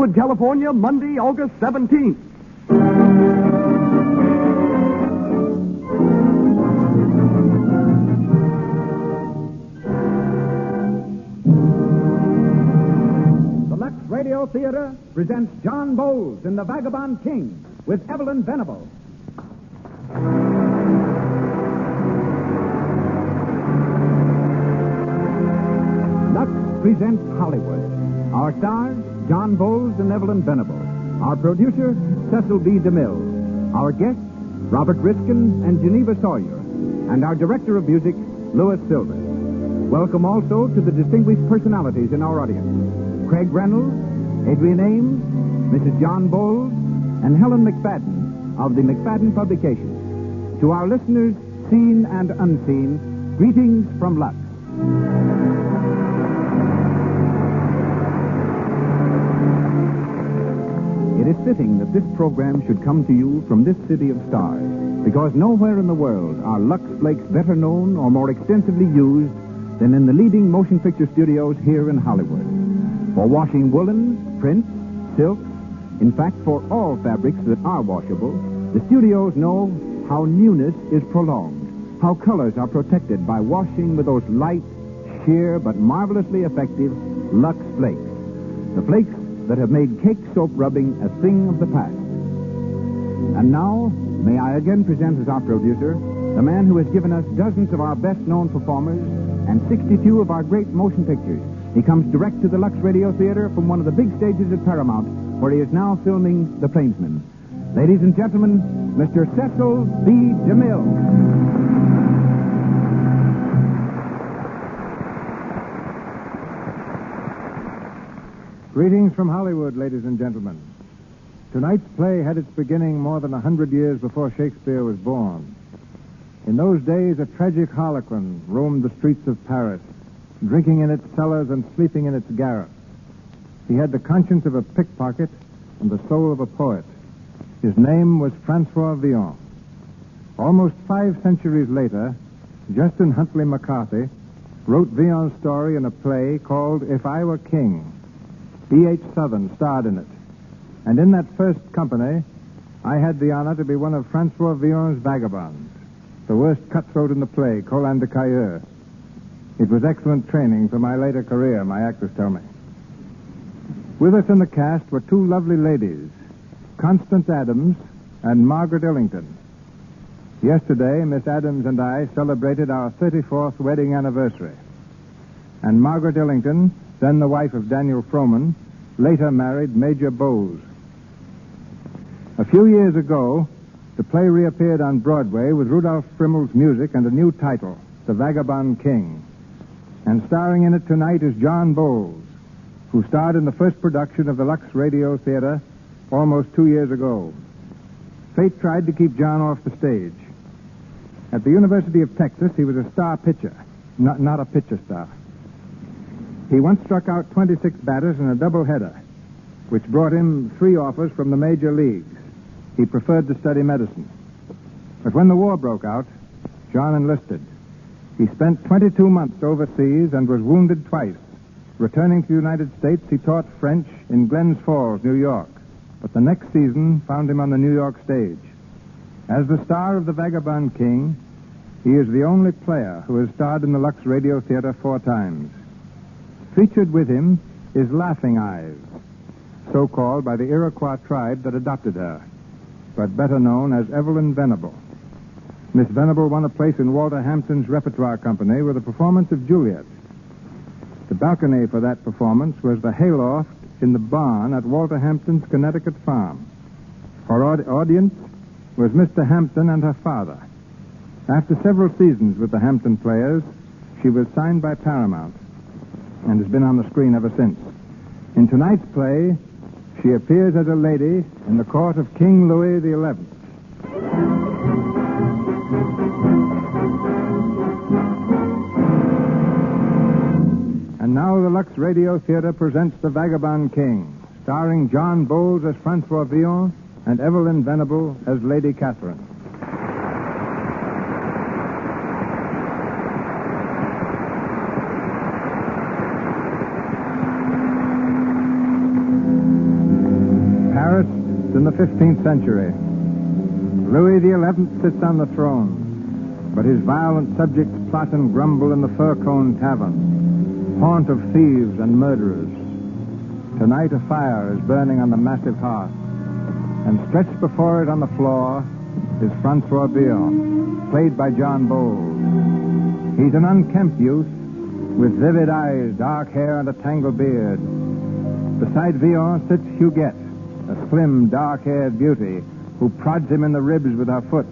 Hollywood, California, Monday, August 17th. The Lux Radio Theater presents John Bowles in The Vagabond King with Evelyn Venable. Lux presents Hollywood. Our stars, John Bowles and Evelyn Venable. Our producer, Cecil B. DeMille. Our guests, Robert Riskin and Geneva Sawyer. And our director of music, Louis Silver. Welcome also to the distinguished personalities in our audience. Craig Reynolds, Adrian Ames, Mrs. John Bowles, and Helen McFadden of the McFadden Publications. To our listeners, seen and unseen, greetings from Lux. It is fitting that this program should come to you from this city of stars, because nowhere in the world are Lux Flakes better known or more extensively used than in the leading motion picture studios here in Hollywood. For washing woolens, prints, silks, in fact, for all fabrics that are washable, the studios know how newness is prolonged, how colors are protected by washing with those light, sheer, but marvelously effective Lux Flakes. The flakes that have made cake soap rubbing a thing of the past. And now, may I again present as our producer the man who has given us dozens of our best-known performers and 62 of our great motion pictures. He comes direct to the Lux Radio Theater from one of the big stages at Paramount, where he is now filming The Plainsman. Ladies and gentlemen, Mr. Cecil B. DeMille. Greetings from Hollywood, ladies and gentlemen. Tonight's play had its beginning more than 100 years before Shakespeare was born. In those days, a tragic harlequin roamed the streets of Paris, drinking in its cellars and sleeping in its garrets. He had the conscience of a pickpocket and the soul of a poet. His name was Francois Villon. Almost 5 centuries later, Justin Huntley McCarthy wrote Villon's story in a play called If I Were King. B.H. Southern starred in it. And in that first company, I had the honor to be one of Francois Villon's vagabonds, the worst cutthroat in the play, Colin de Cailleux. It was excellent training for my later career, my actors tell me. With us in the cast were 2 lovely ladies, Constance Adams and Margaret Illington. Yesterday, Miss Adams and I celebrated our 34th wedding anniversary. And Margaret Illington, then the wife of Daniel Frohman, later married Major Bowles. A few years ago, the play reappeared on Broadway with Rudolph Frimmel's music and a new title, The Vagabond King. And starring in it tonight is John Bowles, who starred in the first production of the Lux Radio Theater almost 2 years ago. Fate tried to keep John off the stage. At the University of Texas, he was a star pitcher, not a pitcher star. He once struck out 26 batters in a doubleheader, which brought him 3 offers from the major leagues. He preferred to study medicine. But when the war broke out, John enlisted. He spent 22 months overseas and was wounded twice. Returning to the United States, he taught French in Glens Falls, New York. But the next season found him on the New York stage. As the star of The Vagabond King, he is the only player who has starred in the Lux Radio Theater 4 times. Featured with him is Laughing Eyes, so called by the Iroquois tribe that adopted her, but better known as Evelyn Venable. Miss Venable won a place in Walter Hampton's repertoire company with a performance of Juliet. The balcony for that performance was the hayloft in the barn at Walter Hampton's Connecticut farm. Her audience was Mr. Hampton and her father. After several seasons with the Hampton Players, she was signed by Paramount and has been on the screen ever since. In tonight's play, she appears as a lady in the court of King Louis XI. And now the Lux Radio Theater presents The Vagabond King, starring John Bowles as Francois Villon and Evelyn Venable as Lady Catherine. 15th century. Louis XI sits on the throne, but his violent subjects plot and grumble in the Fir-Cone Tavern, haunt of thieves and murderers. Tonight a fire is burning on the massive hearth, and stretched before it on the floor is Francois Villon, played by John Bowles. He's an unkempt youth with vivid eyes, dark hair, and a tangled beard. Beside Villon sits Huguette, a slim, dark-haired beauty who prods him in the ribs with her foot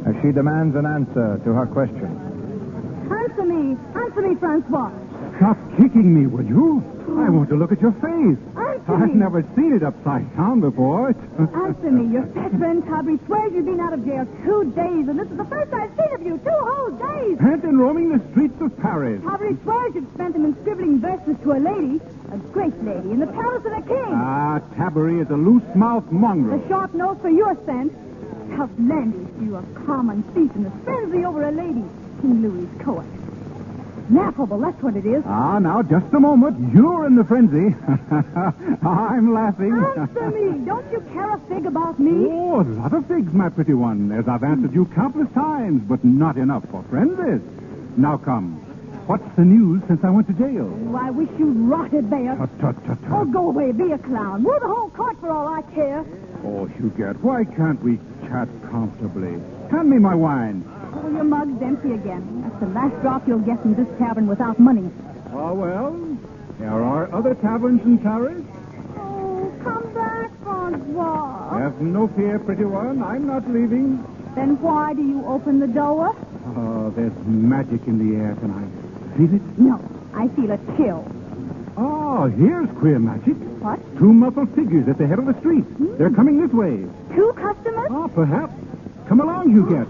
as she demands an answer to her question. Answer me, Francois. Stop kicking me, will you? I want to look at your face. Answer I've me. never seen it upside down before. Answer me. Your best friend Tabry swears you've been out of jail 2 days, and this is the first I've seen of you. 2 whole days. Pent and roaming the streets of Paris. Tabry swears you've spent them in scribbling verses to a lady, a great lady, in the palace of a king. Tabarry is a loose-mouthed mongrel. A sharp nose for your scent. Outlandish, you a common thief in the frenzy over a lady, King Louis's court. Laughable, that's what it is. Now, just a moment. You're in the frenzy. I'm laughing. Answer me. Don't you care a fig about me? Oh, a lot of figs, my pretty one, as I've answered you countless times, but not enough for frenzies. Now come. What's the news since I went to jail? Oh, I wish you'd rotted there. Tut, tut, tut, tut. Oh, go away. Be a clown. Woo the whole court for all I care. Oh, Huguette, why can't we chat comfortably? Hand me my wine. Oh, your mug's empty again. That's the last drop you'll get from this tavern without money. Oh, well, there are other taverns in Paris. Oh, come back, Francois. Have no fear, pretty one. I'm not leaving. Then why do you open the door? Oh, there's magic in the air tonight. Feel it? No, I feel a chill. Oh, here's queer magic. What? 2 muffled figures at the head of the street. They're coming this way. 2 customers? Oh, perhaps. Come along, Huguette.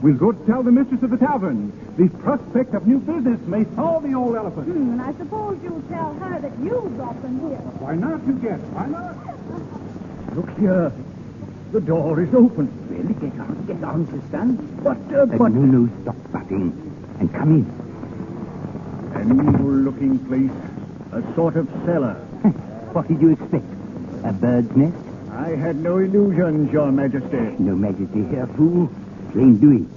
We'll go tell the mistress of the tavern. The prospect of new business may solve the old elephant. And I suppose you'll tell her that you brought them here. Why not, Huguette? Why not? Look here. The door is open. Well, get on, Tristan. But... No, stop butting. And come in. An evil-looking place. A sort of cellar. What did you expect? A bird's nest? I had no illusions, Your Majesty. No majesty here, fool. Plain doing.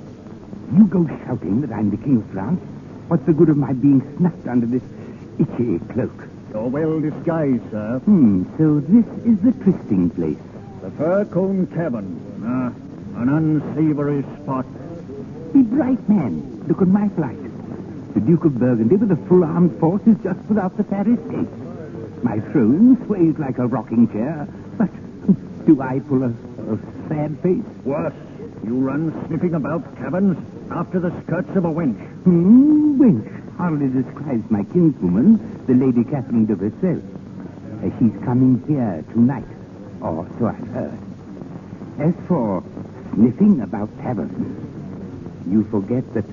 You go shouting that I'm the King of France. What's the good of my being snuffed under this itchy cloak? You're well disguised, sir. So this is the trysting place. The Fir-Cone Tavern. An unsavory spot. Be bright, man. Look at my flight. The Duke of Burgundy with a full armed force is just without the Paris gate. My throne sways like a rocking chair, but do I pull a sad face? Worse, you run sniffing about taverns after the skirts of a wench. Wench hardly describes my kinswoman, the Lady Catherine de Versailles. She's coming here tonight, or so I've heard. As for sniffing about taverns, you forget that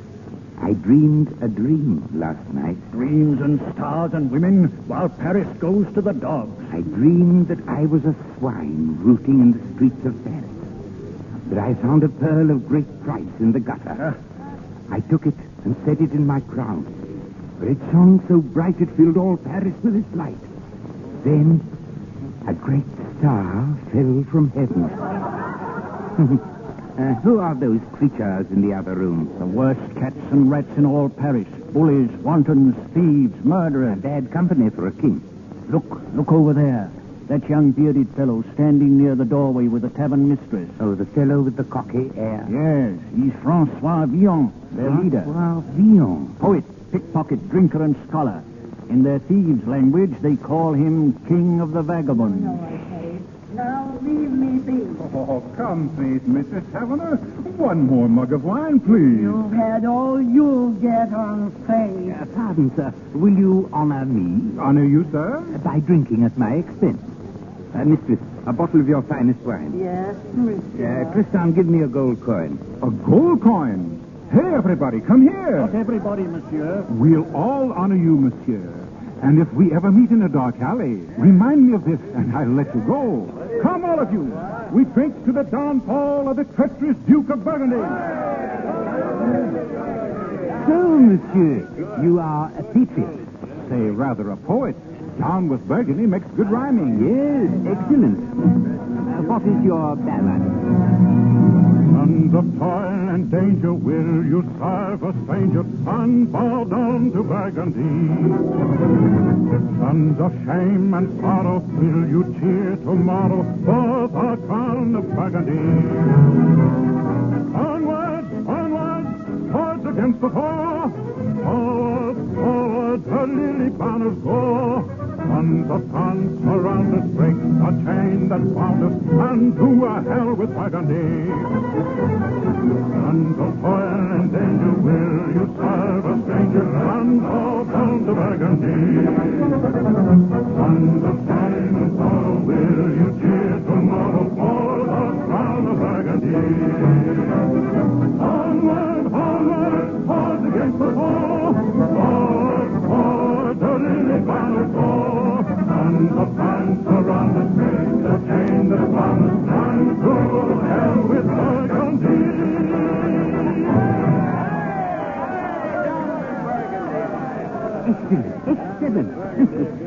I dreamed a dream last night. Dreams and stars and women, while Paris goes to the dogs. I dreamed that I was a swine rooting in the streets of Paris. That I found a pearl of great price in the gutter. I took it and set it in my crown. For it shone so bright it filled all Paris with its light. Then a great star fell from heaven. Who are those creatures in the other room? The worst cats and rats in all Paris. Bullies, wantons, thieves, murderers. Bad company for a king. Look over there. That young bearded fellow standing near the doorway with the tavern mistress. Oh, the fellow with the cocky air. Yes, he's Francois Villon, their leader. Francois Villon. Poet, pickpocket, drinker, and scholar. In their thieves' language, they call him King of the Vagabonds. Now leave me be. Oh, come, please, Mrs. Taverner. One more mug of wine, please. You've had all you'll get on faith. Pardon, sir. Will you honor me? Honor you, sir? By drinking at my expense. Mistress, a bottle of your finest wine. Yes, monsieur. Tristan, give me a gold coin. A gold coin? Hey, everybody, come here. Not everybody, monsieur. We'll all honor you, monsieur. And if we ever meet in a dark alley, remind me of this, and I'll let you go. Come, all of you. We drink to the downfall of the treacherous Duke of Burgundy. So, monsieur, you are a patriot. Say, rather a poet. Down with Burgundy makes good rhyming. Yes, excellent. what is your ballad? Sons of toil and danger, will you serve a stranger and bow down to Burgundy? Sons of shame and sorrow, will you cheer tomorrow for the crown of Burgundy? Onward, onward, swords against the foe. Forward, forward, the lily banners go. Sons of France, around us break the chain that bound us, and to a hell with Burgundy. Sons of toil and danger, will you serve a stranger and bow down to Burgundy? Sons of shame and sorrow, will you cheer tomorrow for the crown of Burgundy? Onward, onward, swords against the foe. Forward, forward, the lily banners go. Sons of France, around us break the chain that bound us, and to hell with Burgundy. Excellent.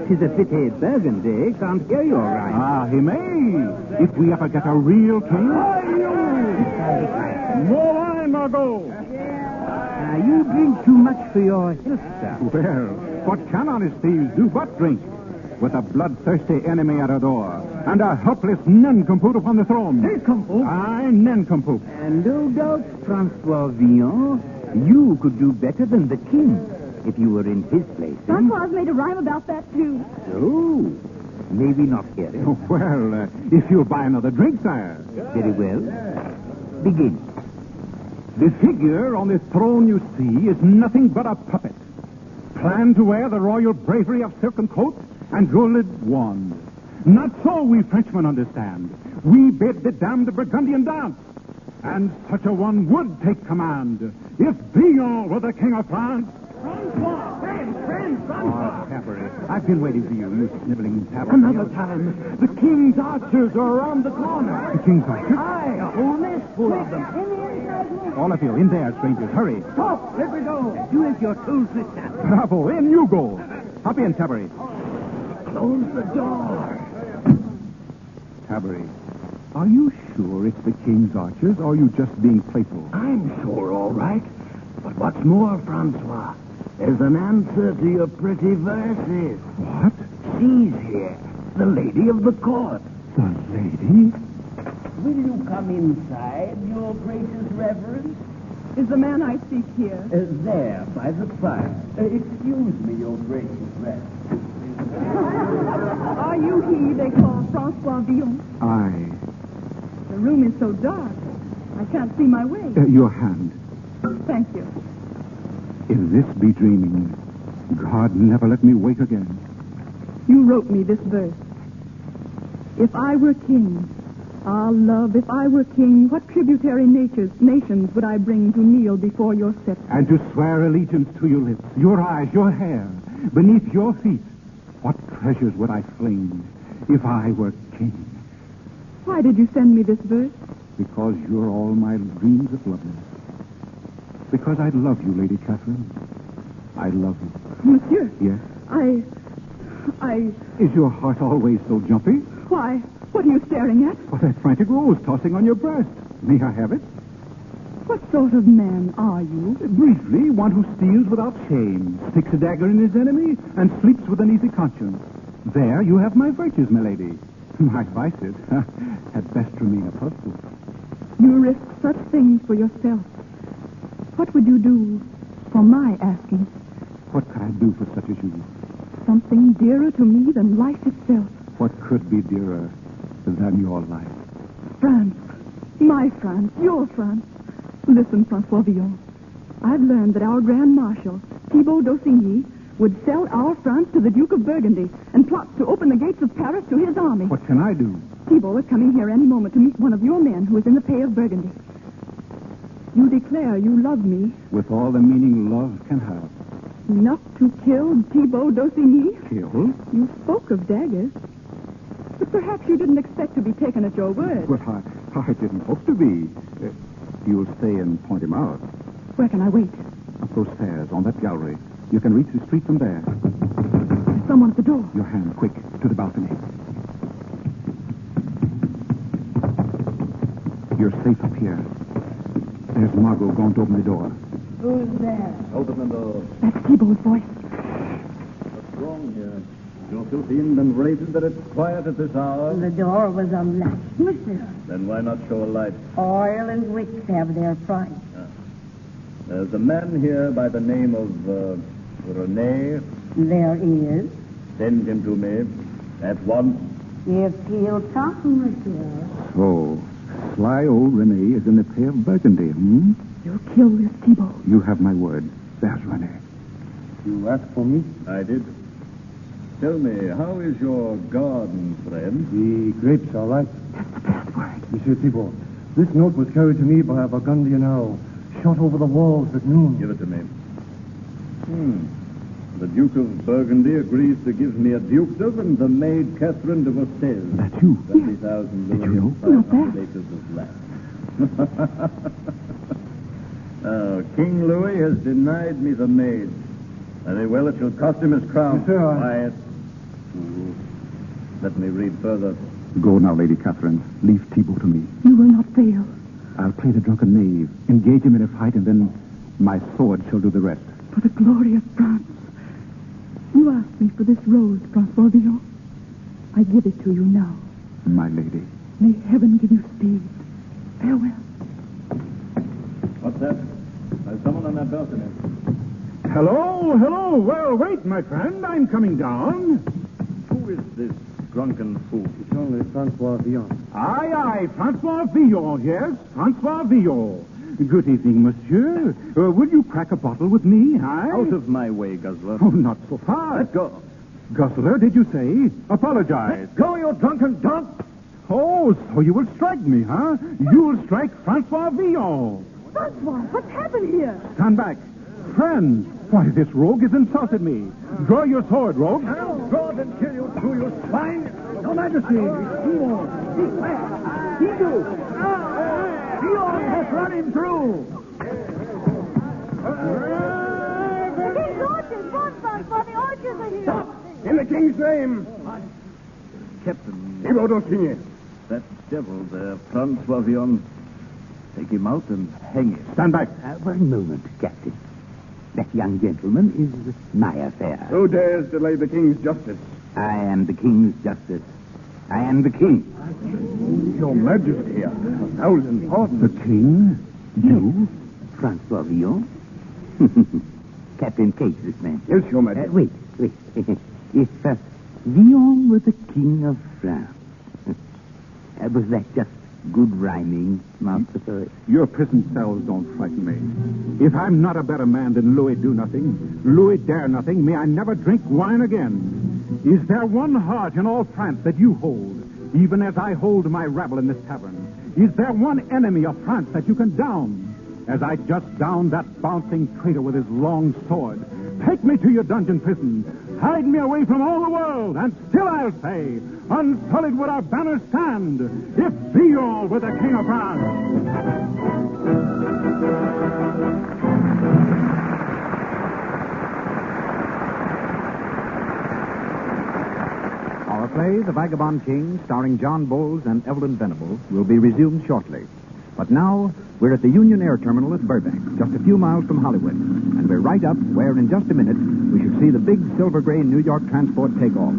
'Tis a pity Burgundy can't hear your rhyme. Ah, he may. If we ever get a real king. More wine, Margot. You drink too much for your health, sir. Well, what can honest thieves do but drink? With a bloodthirsty enemy at our door, and a helpless nincompoop upon the throne. Nincompoop? Aye, nincompoop. And no doubt, Francois Villon, you could do better than the king if you were in his place. eh? Francois made a rhyme about that, too. So, maybe not hear it. Oh, well, if you'll buy another drink, sire. Very well. Begin. The figure on this throne you see is nothing but a puppet. Planned to wear the royal bravery of silken coat and jeweled wand. Not so we Frenchmen understand. We bid the damned Burgundian dance. And such a one would take command if Villon were the king of France. Francois! Cabaret, I've been waiting for you, you sniveling tavern. Another time. The king's archers are around the corner. The king's archers? Aye, a whole nest full of them. All of you, in there, strangers, hurry. Stop! Let me go. Do as you're told, sister. Bravo, in you go. Hop in, Taberry. Close the door. Taberry, are you sure it's the king's archers, or are you just being playful? I'm sure, all right. But what's more, Francois, there's an answer to your pretty verses. What? She's here, the lady of the court. The lady? Will you come inside, your gracious reverence? Is the man I seek here? There, by the fire. Excuse me, your gracious reverence. Are you he they call Francois Villon? Aye. The room is so dark, I can't see my way. Your hand. Thank you. If this be dreaming, God never let me wake again. You wrote me this verse. If I were king, ah, love, if I were king, what tributary nations would I bring to kneel before your scepter? And to swear allegiance to your lips, your eyes, your hair, beneath your feet, what treasures would I fling if I were king? Why did you send me this verse? Because you're all my dreams of loveliness. Because I love you, Lady Catherine. I love you. Monsieur. Yes? I... Is your heart always so jumpy? Why? What are you staring at? Why, that frantic rose tossing on your breast. May I have it? What sort of man are you? Briefly, one who steals without shame, sticks a dagger in his enemy, and sleeps with an easy conscience. There you have my virtues, my lady. My vices had best remain a puzzle. You risk such things for yourself. What would you do for my asking? What could I do for such as you? Something dearer to me than life itself. What could be dearer than your life? France. My France. Your France. Listen, Francois Villon. I've learned that our Grand Marshal, Thibaut d'Aussigny, would sell our France to the Duke of Burgundy and plot to open the gates of Paris to his army. What can I do? Thibaut is coming here any moment to meet one of your men who is in the pay of Burgundy. You declare you love me. With all the meaning love can have. Enough to kill Thibaut d'Aussigny? Kill? You spoke of daggers. But perhaps you didn't expect to be taken at your word. Well, I didn't hope to be. You'll stay and point him out. Where can I wait? Up those stairs, on that gallery. You can reach the street from there. There's someone at the door. Your hand, quick, to the balcony. You're safe up here. There's Margot going to open the door. Who's there? Open the door. That's Thibault's voice. What's wrong here? You're so thin and rated that it's quiet at this hour. The door was unlatched, monsieur. Then why not show a light? Oil and wicks have their price. There's a man here by the name of Rene. There is. Send him to me at once. If he'll come, monsieur. So, sly old Rene is in the pay of Burgundy, hmm? You'll kill this Thibault. You have my word. There's Rene. You asked for me? I did. Tell me, how is your garden, friend? The grapes are ripe. That's the password. Monsieur Thibault, this note was carried to me by a Burgundian owl, shot over the walls at noon. Give it to me. The Duke of Burgundy agrees to give me a dukedom and the maid Catherine de Vaucel. That's you. 20,000 Did you know? louis, Not bad. 500 acres of land. King Louis has denied me the maid. Very well, it shall cost him his crown. Yes, sir. Quiet. Fool. Let me read further. Go now, Lady Catherine. Leave Thibault to me. You will not fail. I'll play the drunken knave, engage him in a fight, and then my sword shall do the rest. For the glory of France. You asked me for this rose, Francois Villon. I give it to you now. My lady. May heaven give you speed. Farewell. What's that? There's someone on that balcony. Hello, hello. Well, wait, my friend. I'm coming down. Who is this drunken fool? It's only Francois Villon. Aye, Francois Villon, yes. Francois Villon. Good evening, monsieur. Will you crack a bottle with me, aye? Out of my way, guzzler. Oh, not so fast. Let go. Guzzler, did you say? Apologize. Go, you drunken dump! Oh, so you will strike me, huh? You will strike Francois Villon. Francois, what's happened here? Stand back. Friends, why, this rogue has insulted me. Draw your sword, rogue. I'll draw it and kill you too, you swine! Your Majesty, Villon, he's mad. He do. Villon has run him through. King's orchard! Run, Francois! The orchards are here! In the king's name! Captain, Thibault d'Ancigny. that devil there, Francois Villon. Take him out and hang him. Stand back. One moment, Captain. That young gentleman is my affair. Who dares delay the king's justice? I am the king's justice. I am the king. Your Majesty, 1,000 pardons. The king? You? Francois Villon? Captain Case, this man. Yes, Your Majesty. Wait. If Villon were the king of France, was that just good rhyming, Master Poet? Your prison cells don't frighten me. If I'm not a better man than Louis do nothing, Louis dare nothing, may I never drink wine again. Is there one heart in all France that you hold, even as I hold my rabble in this tavern? Is there one enemy of France that you can down, as I just downed that bouncing traitor with his long sword? Take me to your dungeon prison. Hide me away from all the world, and still I'll say, unsullied would our banner stand, if Villon were the king of France. Our play, The Vagabond King, starring John Bowles and Evelyn Venable, will be resumed shortly. But now, we're at the Union Air Terminal at Burbank, just a few miles from Hollywood. And we're right up where, in just a minute, we should see the big silver gray New York transport take off.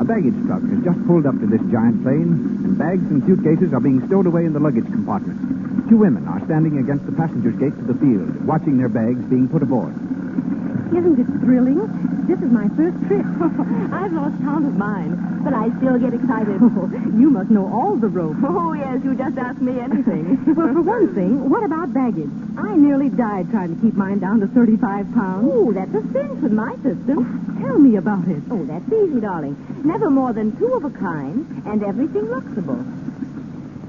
A baggage truck has just pulled up to this giant plane, and bags and suitcases are being stowed away in the luggage compartment. Two women are standing against the passenger's gate to the field, watching their bags being put aboard. Isn't it thrilling? This is my first trip. I've lost count of mine, but I still get excited. You must know all the ropes. Oh, yes, you just ask me anything. Well, for one thing, what about baggage? I nearly died trying to keep mine down to 35 pounds. Oh, that's a cinch with my system. Tell me about it. Oh, that's easy, darling. Never more than 2 of a kind, and everything luxable.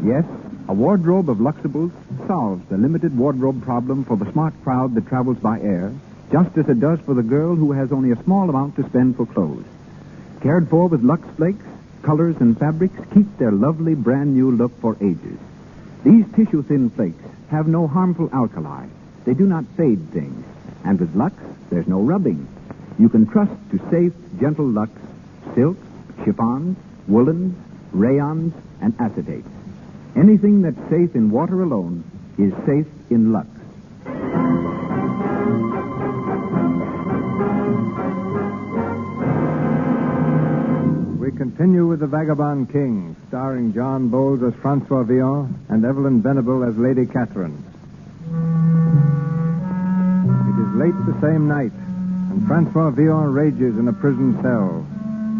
Yes, a wardrobe of Luxables solves the limited wardrobe problem for the smart crowd that travels by air, just as it does for the girl who has only a small amount to spend for clothes. Cared for with Lux Flakes, colors and fabrics keep their lovely brand new look for ages. These tissue-thin flakes have no harmful alkali. They do not fade things. And with Lux, there's no rubbing. You can trust to safe, gentle Lux, silks, chiffons, woolens, rayons, and acetates. Anything that's safe in water alone is safe in Lux. We continue with The Vagabond King, starring John Bowles as Francois Villon and Evelyn Venable as Lady Catherine. It is late the same night, and Francois Villon rages in a prison cell,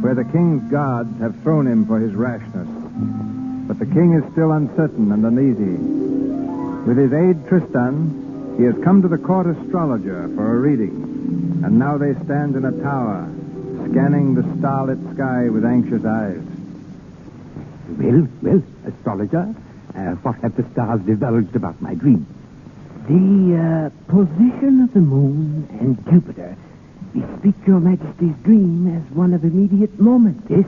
where the king's guards have thrown him for his rashness. But the king is still uncertain and uneasy. With his aide Tristan, he has come to the court astrologer for a reading, and now they stand in a tower, scanning the starlit sky with anxious eyes. Well, astrologer, what have the stars divulged about my dream? The position of the moon and Jupiter bespeak your Majesty's dream as one of immediate moment. Yes.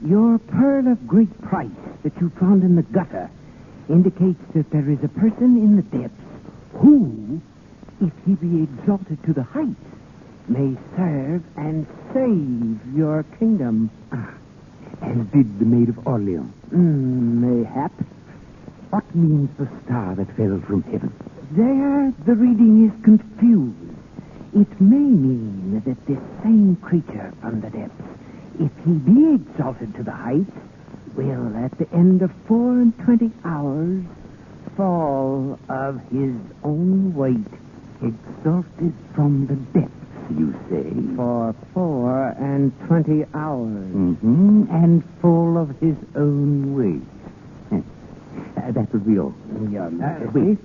Your pearl of great price that you found in the gutter indicates that there is a person in the depths who, if he be exalted to the heights, may serve and save your kingdom. As did the Maid of Orleans. Mayhap. What means the star that fell from heaven? There the reading is confused. It may mean that this same creature from the depths, if he be exalted to the heights, will at the end of 24 hours fall of his own weight. Exalted from the depths, you say? For 24 hours. And full of his own weight. That would be all. Your Majesty.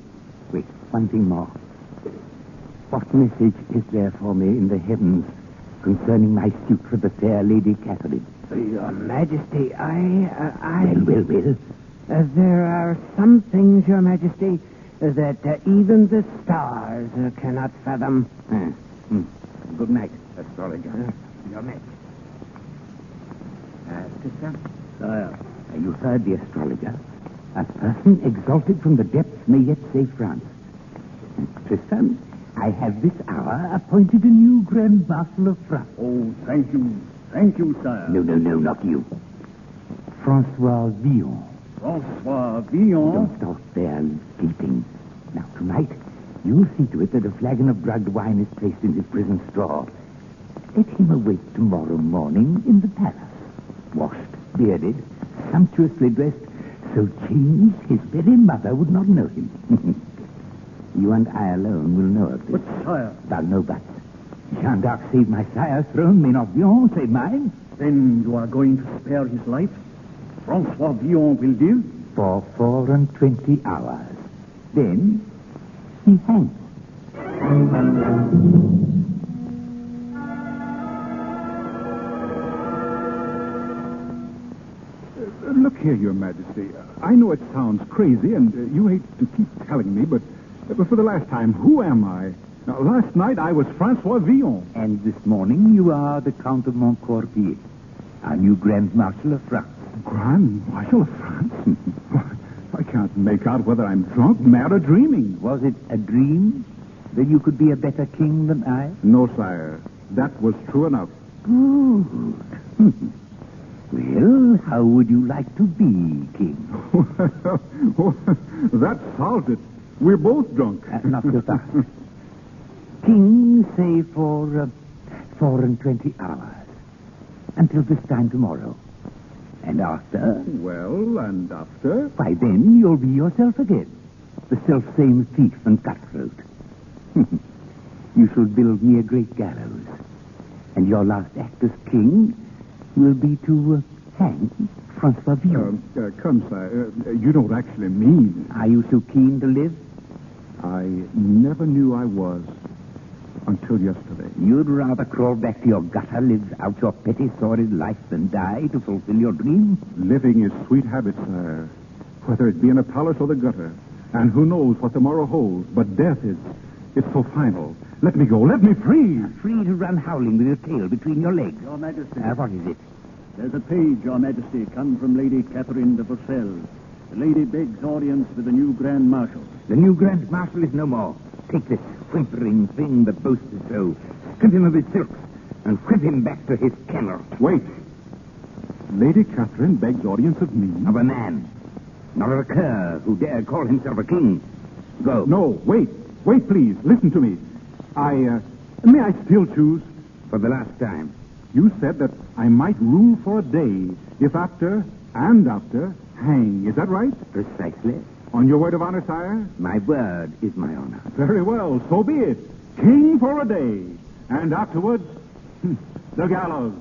Wait, one thing more. What message is there for me in the heavens concerning my suit for the fair Lady Catherine? Your Majesty, I... Well. There are some things, Your Majesty, that even the stars cannot fathom. Good night, astrologer. Your Majesty. Tristan? Sire. You heard the astrologer. A person exalted from the depths may yet save France. Tristan, I have this hour appointed a new Grand Marshal of France. Oh, thank you. Thank you, sire. No, not you. Francois Villon. Francois Villon? Don't stop there gaping. Now, tonight, you'll see to it that a flagon of drugged wine is placed in his prison straw. Let him awake tomorrow morning in the palace. Washed, bearded, sumptuously dressed, so changed his very mother would not know him. You and I alone will know of this. But, sire... Thou know but. Jeanne d'Arc saved my sire's throne, may not Villon save mine. Then you are going to spare his life? Francois Villon will live? For 24 hours. Then he hangs. Look here, Your Majesty. I know it sounds crazy, and you hate to keep telling me, but for the last time, who am I? Now, last night I was Francois Villon. And this morning you are the Count of Montcorpier, our new Grand Marshal of France. Grand Marshal of France? I can't make out whether I'm drunk, mad, or dreaming. Was it a dream that you could be a better king than I? No, sire. That was true enough. Good. Well, how would you like to be king? That solved it. We're both drunk. Not so fast. King, say, for 24 hours. Until this time tomorrow. And after? Well, and after? Why, then you'll be yourself again. The self-same thief and cutthroat. You shall build me a great gallows. And your last act as king will be to hang Francois Villon. Come, sire. You don't actually mean... Are you so keen to live? I never knew I was until yesterday. You'd rather crawl back to your gutter, live out your petty, sordid life than die to fulfill your dream? Living is sweet habit, sire. Whether it be in a palace or the gutter. And who knows what tomorrow holds. But death is... it's so final. Let me go. Let me free. Free to run howling with your tail between your legs. Your Majesty. What is it? There's a page, Your Majesty, come from Lady Catherine de Bruxelles. The lady begs audience with the new Grand Marshal. The new Grand Marshal is no more. Take this whimpering thing that boasted so, strip him of his silks, and whip him back to his kennel. Wait. Lady Catherine begs audience of me? Of a man. nor a cur who dare call himself a king. Go. No, wait. Wait, please. Listen to me. May I still choose? For the last time. You said that I might rule for a day, if after, hang. Is that right? Precisely. On your word of honor, sire? My word is my honor. Very well, so be it. King for a day. And afterwards, the gallows.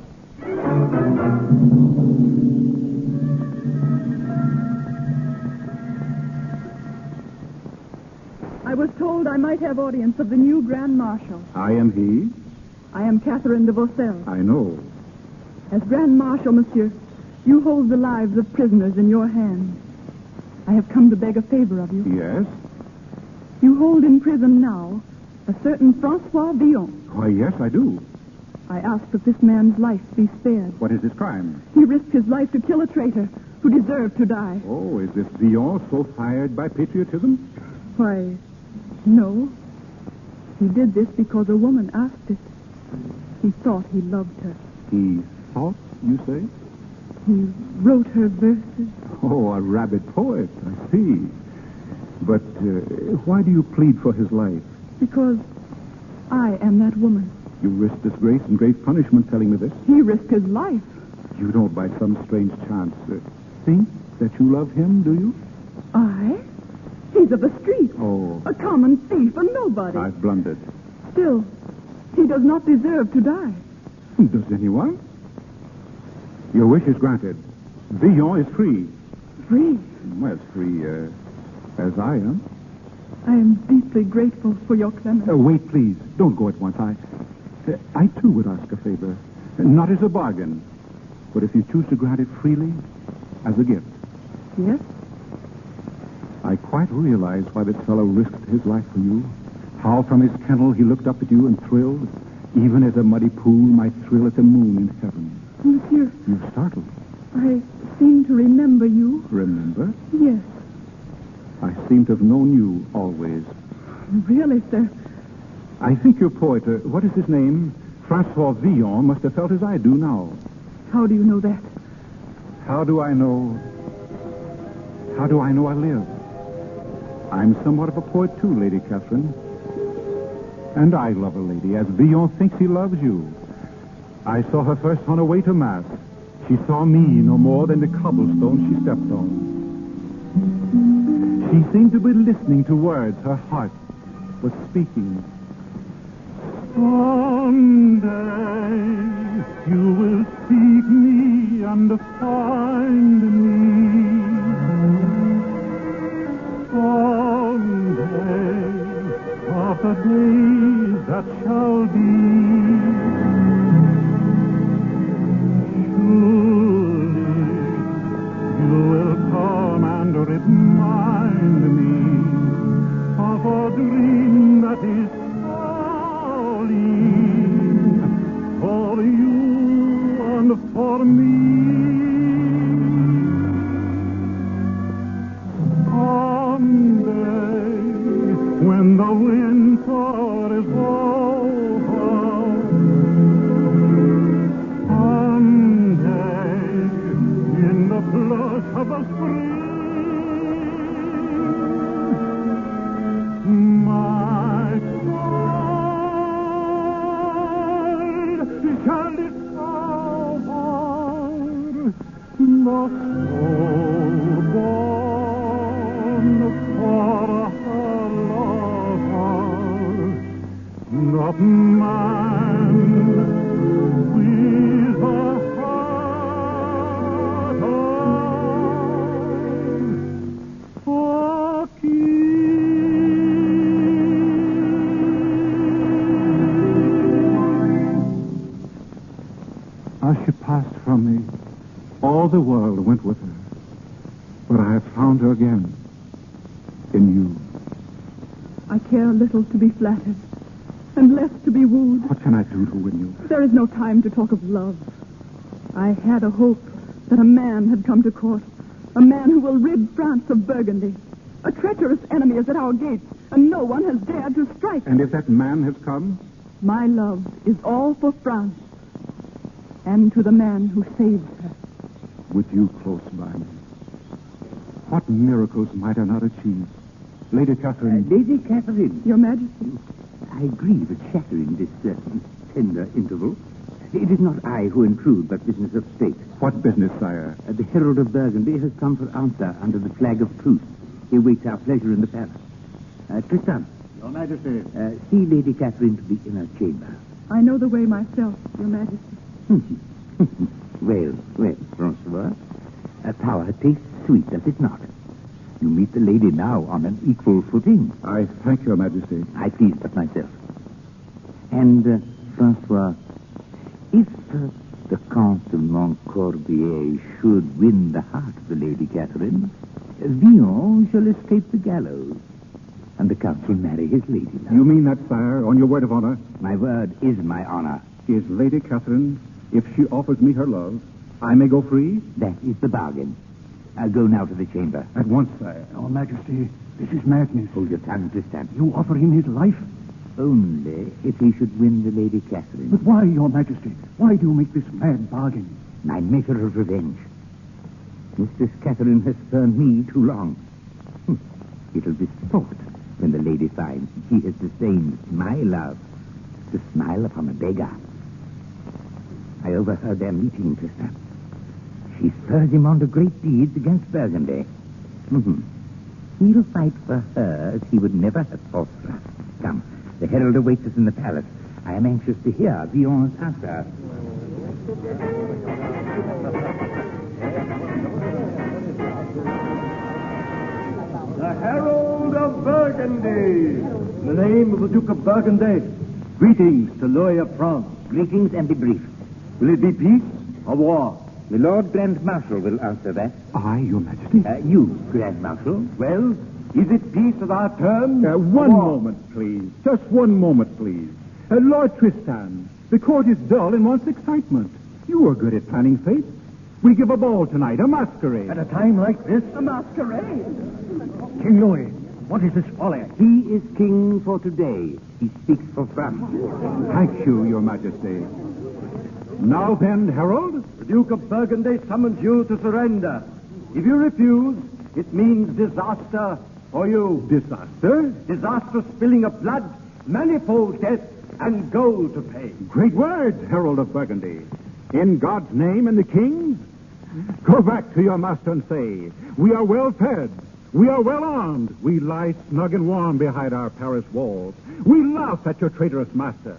I was told I might have audience of the new Grand Marshal. I am he. I am Catherine de Vaucel. I know. As Grand Marshal, monsieur, you hold the lives of prisoners in your hands. I have come to beg a favor of you. Yes? You hold in prison now a certain Francois Villon. Why, yes, I do. I ask that this man's life be spared. What is his crime? He risked his life to kill a traitor who deserved to die. Oh, is this Villon so fired by patriotism? Why, no. He did this because a woman asked it. He thought he loved her. He thought, you say? He wrote her verses. Oh, a rabid poet, I see. But why do you plead for his life? Because I am that woman. You risk disgrace and great punishment telling me this. He risked his life. You don't, by some strange chance, think that you love him, do you? I? He's of the street. Oh. A common thief, a nobody. I've blundered. Still, he does not deserve to die. Does anyone? Your wish is granted. Villon is free. Free? Well, as free as I am. I am deeply grateful for your clemency. Wait, please. Don't go at once. I too would ask a favor. Not as a bargain, but if you choose to grant it freely, as a gift. Yes? I quite realize why this fellow risked his life for you. How from his kennel he looked up at you and thrilled, even as a muddy pool might thrill at the moon in heaven. Monsieur. You're startled. I seem to remember you. Remember? Yes. I seem to have known you always. Really, sir? I think your poet, what is his name? Francois Villon must have felt as I do now. How do you know that? How do I know I live? I'm somewhat of a poet too, Lady Catherine. And I love a lady as Villon thinks he loves you. I saw her first on her way to Mass. She saw me no more than the cobblestone she stepped on. She seemed to be listening to words her heart was speaking. Someday you will seek me and find me. Someday, of the days that shall be, surely you will come and remind me of a dream that is falling for you and for me. Someday, when the winter is over, someday, in the flush of the spring, my child shall discover the soul born for her lover, not man with a heart of a As she passed from me, all the world went with her. But I have found her again. In you. I care little to be flattered, and less to be wooed. What can I do to win you? There is no time to talk of love. I had a hope that a man had come to court, a man who will rid France of Burgundy. A treacherous enemy is at our gates, and no one has dared to strike. And if that man has come? My love is all for France, and to the man who saved her. With you close by me. What miracles might I not achieve? Lady Catherine. Lady Catherine. Your Majesty. I grieve at shattering this tender interval. It is not I who intrude, but business of state. What business, sire? The Herald of Burgundy has come for answer under the flag of truce. He waits our pleasure in the palace. Tristan. Your Majesty. See Lady Catherine to the inner chamber. I know the way myself, Your Majesty. Well, Francois. Power tastes sweet, does it not? You meet the lady now on an equal footing. I thank your Majesty. I please but myself. And, Francois, if the Count of Montcorbier should win the heart of the Lady Catherine, Villon shall escape the gallows, and the Count will marry his lady love. You mean that, sire, on your word of honor? My word is my honor. Is Lady Catherine, if she offers me her love, I may go free? That is the bargain. I'll go now to the chamber. At once, sire. Your Majesty, this is madness. Hold your tongue, Tristan. You offer him his life? Only if he should win the Lady Catherine. But why, Your Majesty? Why do you make this mad bargain? My measure of revenge. Mistress Catherine has spurned me too long. It'll be sport when the lady finds she has disdained my love to smile upon a beggar. I overheard their meeting, Tristan. She spurs him on to great deeds against Burgundy. He'll fight for her as he would never have fought for us. Come, the herald awaits us in the palace. I am anxious to hear Villon's answer. The Herald of Burgundy. In the name of the Duke of Burgundy, greetings to Louis of France. Greetings, and be brief. Will it be peace or war? The Lord Grand Marshal will answer that. I, your Majesty? You, Grand Marshal. Well, is it peace of our terms? One moment, please. Just one moment, please. Lord Tristan, the court is dull and wants excitement. You are good at planning fate. We give a ball tonight, a masquerade. At a time like this? A masquerade. King Louis, what is this folly? He is king for today. He speaks for France. Thank you, your Majesty. Now then, Herald. The Duke of Burgundy summons you to surrender. If you refuse, it means disaster for you. Disaster? Disastrous spilling of blood, manifold death, and gold to pay. Great words, Herald of Burgundy. In God's name and the King's, go back to your master and say, we are well fed, we are well armed, we lie snug and warm behind our Paris walls. We laugh at your traitorous master.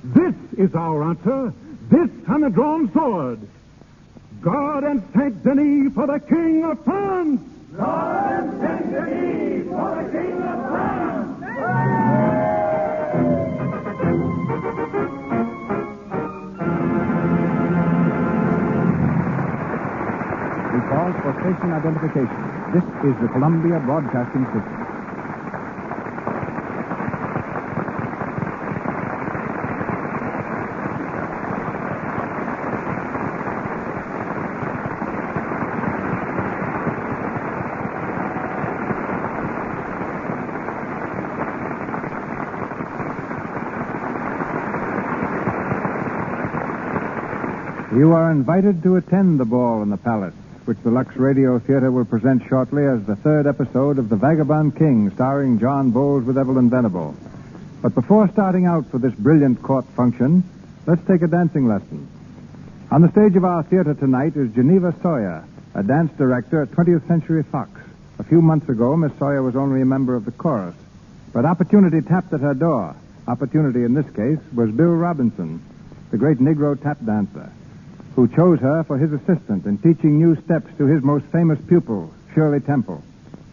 This is our answer, this and a drawn sword. God and Saint Denis for the King of France! God and Saint Denis for the King of France! We pause for station identification. This is the Columbia Broadcasting System. You are invited to attend the ball in the palace, which the Lux Radio Theater will present shortly as the third episode of The Vagabond King, starring John Bowles with Evelyn Venable. But before starting out for this brilliant court function, let's take a dancing lesson. On the stage of our theater tonight is Geneva Sawyer, a dance director at 20th Century Fox. A few months ago, Miss Sawyer was only a member of the chorus. But opportunity tapped at her door. Opportunity, in this case, was Bill Robinson, the great Negro tap dancer, who chose her for his assistant in teaching new steps to his most famous pupil, Shirley Temple.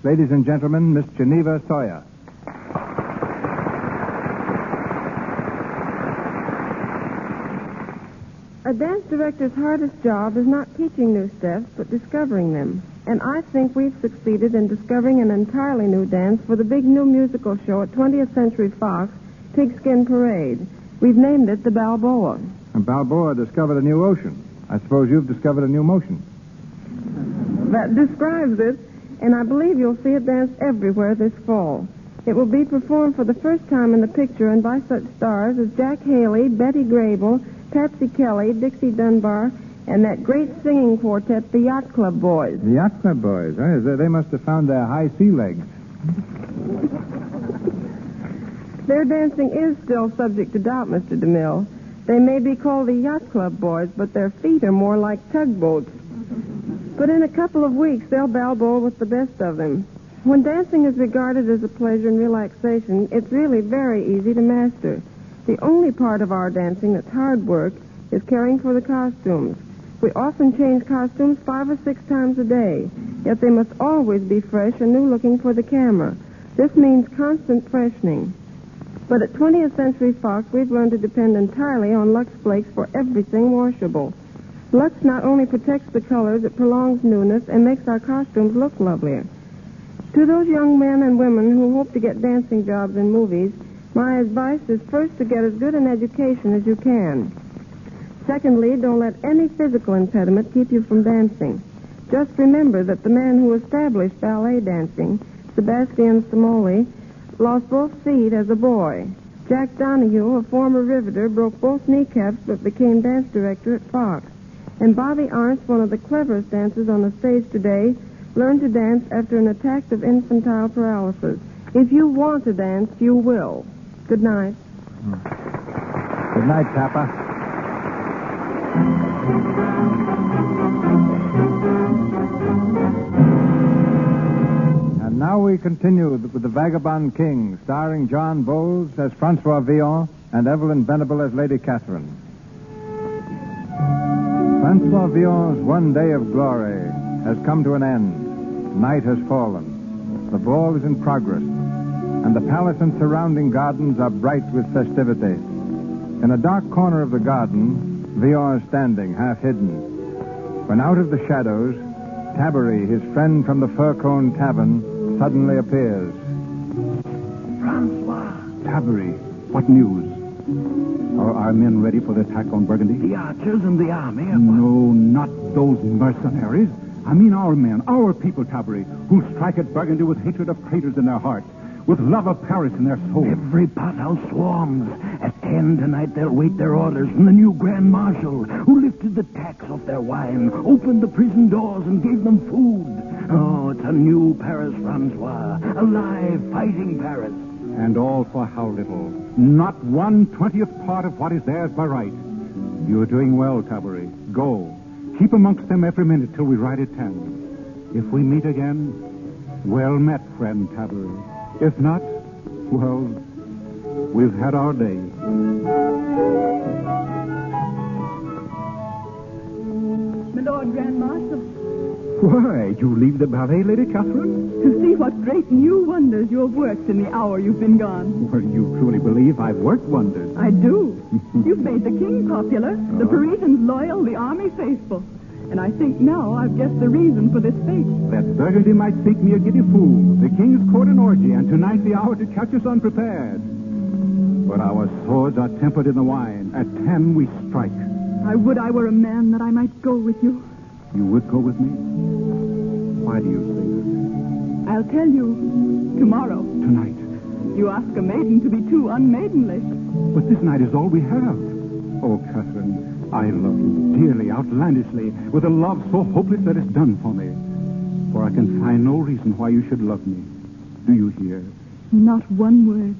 Ladies and gentlemen, Miss Geneva Sawyer. A dance director's hardest job is not teaching new steps, but discovering them. And I think we've succeeded in discovering an entirely new dance for the big new musical show at 20th Century Fox, Pigskin Parade. We've named it the Balboa. And Balboa discovered a new ocean. I suppose you've discovered a new motion. That describes it, and I believe you'll see it danced everywhere this fall. It will be performed for the first time in the picture and by such stars as Jack Haley, Betty Grable, Patsy Kelly, Dixie Dunbar, And that great singing quartet, the Yacht Club Boys. The Yacht Club Boys. They must have found their high sea legs. Their dancing is still subject to doubt, Mr. DeMille. They may be called the Yacht Club Boys, but their feet are more like tugboats. But in a couple of weeks, they'll balboa with the best of them. When dancing is regarded as a pleasure and relaxation, it's really very easy to master. The only part of our dancing that's hard work is caring for the costumes. We often change costumes 5 or 6 times a day, yet they must always be fresh and new-looking for the camera. This means constant freshening. But at 20th Century Fox, we've learned to depend entirely on Lux Flakes for everything washable. Lux not only protects the colors, it prolongs newness and makes our costumes look lovelier. To those young men and women who hope to get dancing jobs in movies, my advice is first to get as good an education as you can. Secondly, don't let any physical impediment keep you from dancing. Just remember that the man who established ballet dancing, Sebastian Samoli, lost both feet as a boy. Jack Donahue, a former riveter, broke both kneecaps but became dance director at Fox. And Bobby Arndt, one of the cleverest dancers on the stage today, learned to dance after an attack of infantile paralysis. If you want to dance, you will. Good night. Good night, Papa. And now we continue with The Vagabond King, starring John Bowles as Francois Villon and Evelyn Venable as Lady Catherine. Francois Villon's one day of glory has come to an end. Night has fallen. The ball is in progress, and the palace and surrounding gardens are bright with festivity. In a dark corner of the garden, Villon is standing, half hidden, when out of the shadows, Tabbery, his friend from the Fur-Cone Tavern, suddenly appears. Francois. Tabbery, what news? Are our men ready for the attack on Burgundy? The archers and the army are... No, not those mercenaries. I mean our men, our people, Tabbery, who strike at Burgundy with hatred of traitors in their hearts, with love of Paris in their souls. Every pothouse swarms. At 10 tonight, they'll wait their orders from the new Grand Marshal, who lifted the tax off their wine, opened the prison doors, and gave them food. Oh, it's a new Paris, Francois. A live, fighting Paris. And all for how little? Not 1/20th part of what is theirs by right. You're doing well, Tabbery. Go. Keep amongst them every minute till we ride at 10. If we meet again, well met, friend Tabbery. If not, well, we've had our day. My Lord Grand Marshal, Why, you leave the ballet, Lady Catherine? to see what great new wonders you have worked in the hour you've been gone. Well, you truly believe I've worked wonders. I do. You've made the king popular, the Parisians loyal, the army faithful. And I think now I've guessed the reason for this fate. That Burgundy might think me a giddy fool. The king's court an orgy, and tonight's the hour to catch us unprepared. But our swords are tempered in the wine. At 10 we strike. I would I were a man that I might go with you. You would go with me? Why do you say that? I'll tell you tomorrow. Tonight. You ask a maiden to be too unmaidenly. But this night is all we have. Oh, Catherine, I love you dearly, outlandishly, with a love so hopeless that it's done for me. For I can find no reason why you should love me. Do you hear? Not one word.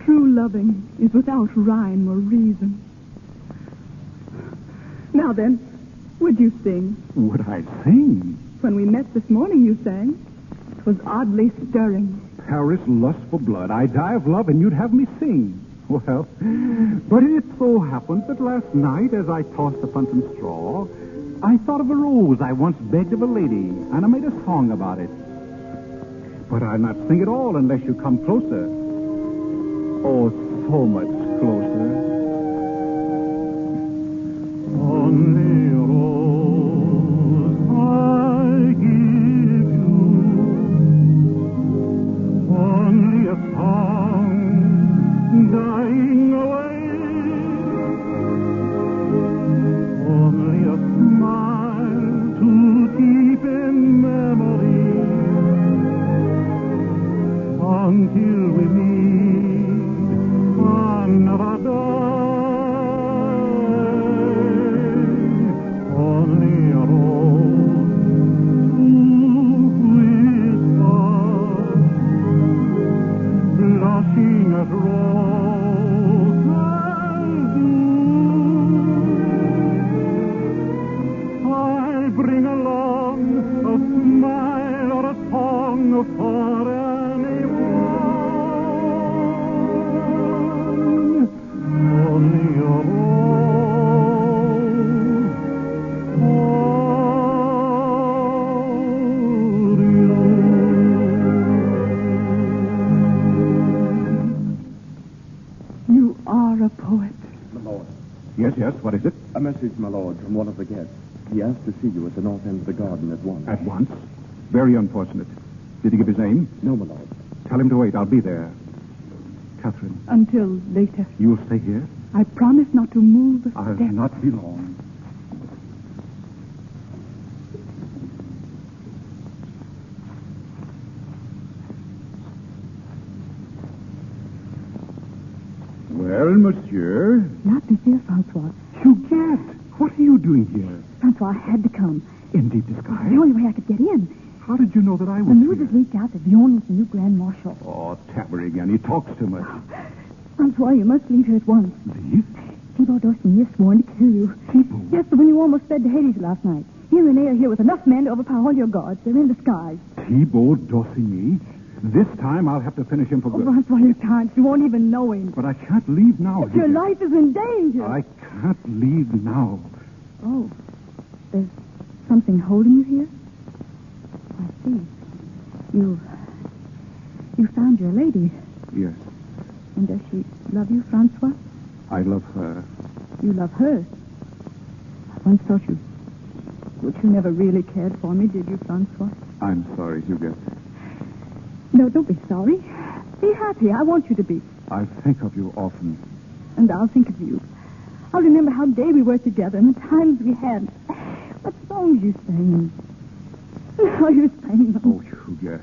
True loving is without rhyme or reason. Now then, would you sing? Would I sing? When we met this morning, you sang. It was oddly stirring. Paris lust for blood. I die of love, and you'd have me sing. Well, but it so happened that last night, as I tossed upon some straw, I thought of a rose I once begged of a lady, and I made a song about it. But I'll not sing at all unless you come closer. Oh, so much closer. Only a rose I give you, only a song dying away, only a smile to keep in memory until we meet another day. as rose can do. I'll bring along a smile or a song for anyone. Only a rose for you. You are a poet. My lord, Yes, what is it? a message, my lord, from one of the guests. He asked to see you at the north end of the garden at once. At once? Very unfortunate. Did he give his name? No, my lord. Tell him to wait. I'll be there. Catherine, Until later. you'll stay here? I promise not to move a I'll step. not be long. Well, monsieur. Not Monsieur Francois. Huguette, what are you doing here? Francois had to come. In deep disguise? The only way I could get in. How did you know that I was The news here? has leaked out that Vion is the new Grand Marshal. Oh, Tabber again. He talks too much. Francois, you must leave here at once. Leave? Thibaut D'Orsigny has sworn to kill you. Yes, the one you almost fled to Hades last night. He and Rene are here with enough men to overpower all your guards. They're in disguise. Thibaut D'Orsigny? This time I'll have to finish him for Oh, good. Francois, you can't. You won't even know him. But I can't leave now. But your Huguette. life is in danger. I can't leave now. Oh, there's something holding you here? I see. You found your lady. Yes, And does she love you, Francois? I love her. You love her. I once thought you... But you never really cared for me, did you, Francois? I'm sorry, Huguette. No, don't be sorry. Be happy. I want you to be. I think of you often. And I'll think of you. I'll remember how gay we were together and the times we had. What songs you sang. How you sang them. Oh, Huguette.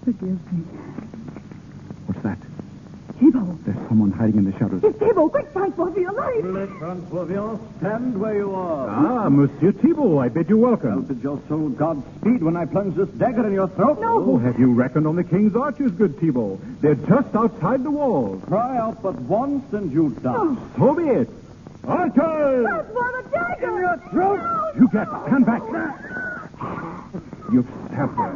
Forgive me. What's that? Thibaut. There's someone hiding in the shadows. It's Thibaut. Quick, Francois, for your life. Let Francois Vion stand where you are. Ah, Monsieur Thibault, I bid you welcome. Bid your soul Godspeed when I plunge this dagger in your throat. Oh, have you reckoned on the king's archers, good Thibault? They're just outside the walls. Cry out but once and you die. So be it. Archers! Francois, the dagger. In your throat! Huguette, stand back. You've stabbed her.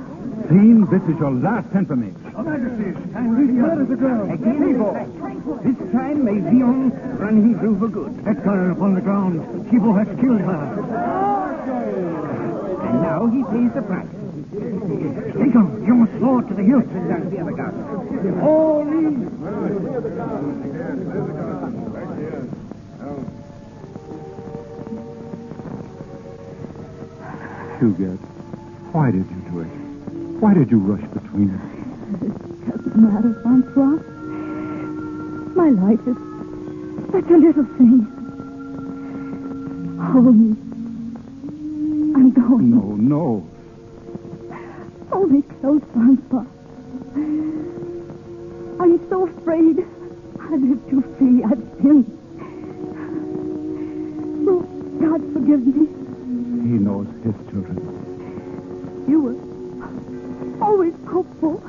Seen, this is your last infamy. Your Majesty, where is the girl? This time may Vion run him through for good. That girl upon the ground. Thibaut has killed her. And now he pays the price. Take him. You must slow it to the hilt. All in. Huguette, why did you do it? Why did you rush between us? Doesn't matter, Francois. My life is such a little thing. Hold me. I'm going. No. Hold me close, Francois. I'm so afraid. I live too free. I've sinned. Oh, God forgive me. He knows his children. You were always hopeful.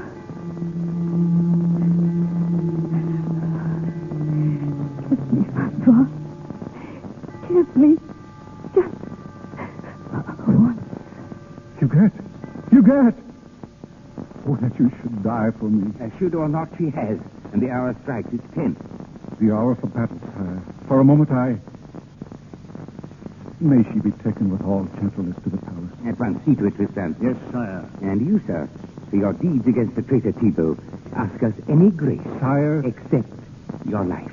Kiss me, Francois. Kiss me. Just once. Huguette! Oh, that you should die for me. Should or not, she has. And the hour strikes. It's 10. The hour for battle, sire. For a moment, May she be taken with all gentleness to the palace. At once, see to it, Tristan. Yes, sire. And you, sir, for your deeds against the traitor Thibaut, ask us any grace. Sire. Except your life.